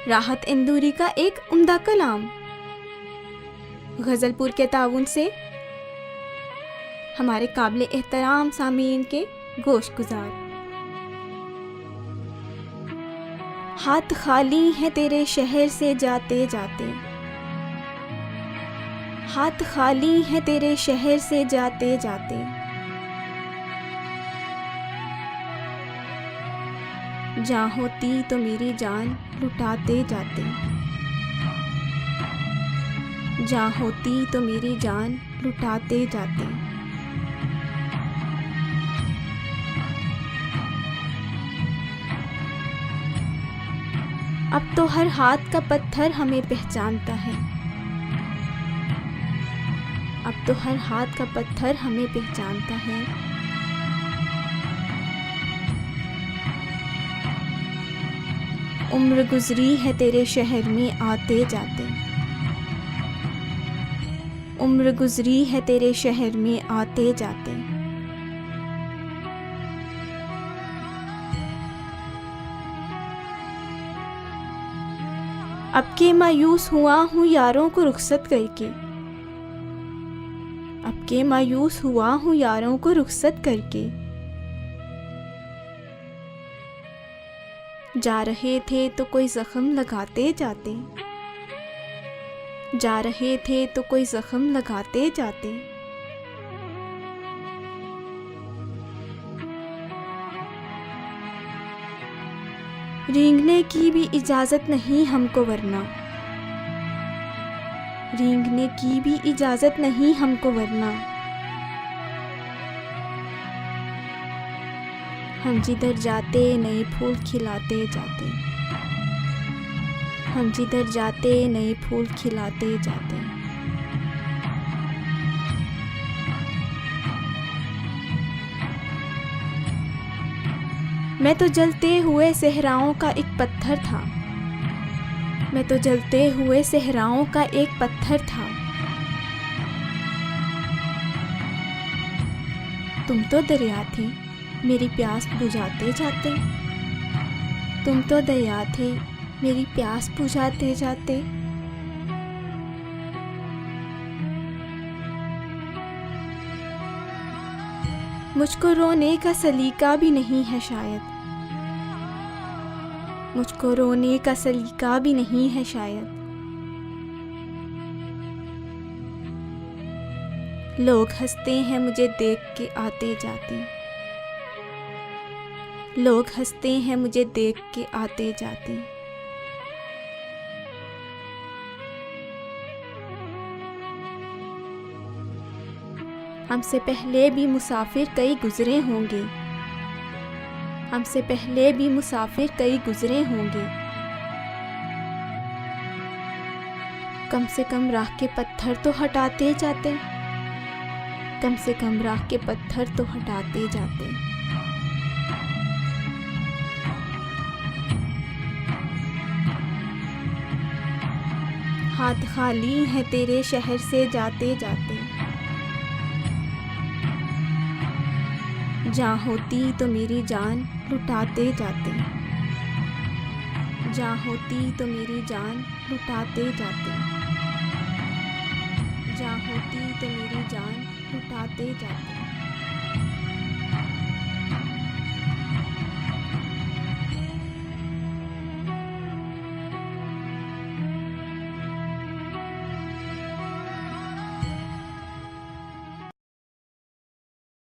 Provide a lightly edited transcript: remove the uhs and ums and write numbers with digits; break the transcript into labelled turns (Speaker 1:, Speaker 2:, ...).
Speaker 1: राहत इंदूरी का एक उम्दा कलाम गज़लपुर के ताउन से हमारे काबिल एहतराम सामीन के गोश गुजार। हाथ खाली हैं तेरे शहर से जाते जाते, हाथ खाली हैं तेरे शहर से जाते जाते। जहाँ होती तो मेरी जान लुटाते जाते, जहाँ होती तो मेरी जान लुटाते जाते। अब तो हर हाथ का पत्थर हमें पहचानता है, अब तो हर हाथ का पत्थर हमें पहचानता है। उम्र गुजरी है तेरे शहर में आते जाते, उम्र गुजरी है तेरे शहर में आते जाते। अब के मायूस हुआ हूँ यारों को रुखसत करके, अब के मायूस हुआ हूँ यारों को रुखसत करके। जा रहे थे तो कोई जख्म लगाते जाते, जा रहे थे तो कोई जख्म लगाते जाते। रेंगने की भी इजाजत नहीं हमको वरना, रेंगने की भी इजाजत नहीं हमको वरना। हम जिधर जाते नए फूल खिलाते जाते, हम जिधर जाते नए फूल खिलाते जाते। मैं तो जलते हुए सहराओं का एक पत्थर था, मैं तो जलते हुए सहराओं का एक पत्थर था। तुम तो दरिया थे मेरी प्यास बुझाते जाते, तुम तो दरिया थे मेरी प्यास बुझाते जाते। मुझको रोने का सलीका भी नहीं है शायद, मुझको रोने का सलीका भी नहीं है शायद। लोग हंसते हैं मुझे देख के आते जाते, लोग हंसते हैं मुझे देख के आते जाते। हमसे पहले भी मुसाफिर कई गुजरे होंगे, हमसे पहले भी मुसाफिर कई गुजरे होंगे। कम से कम राह के पत्थर तो हटाते जाते, कम से कम राह के पत्थर तो हटाते जाते। हाथ खाली है तेरे शहर से जाते जाते, जहाँ होती तो मेरी जान लुटाते जाते, जहाँ होती तो मेरी जान लुटाते जाते, जहाँ होती तो मेरी जान लुटाते जाते।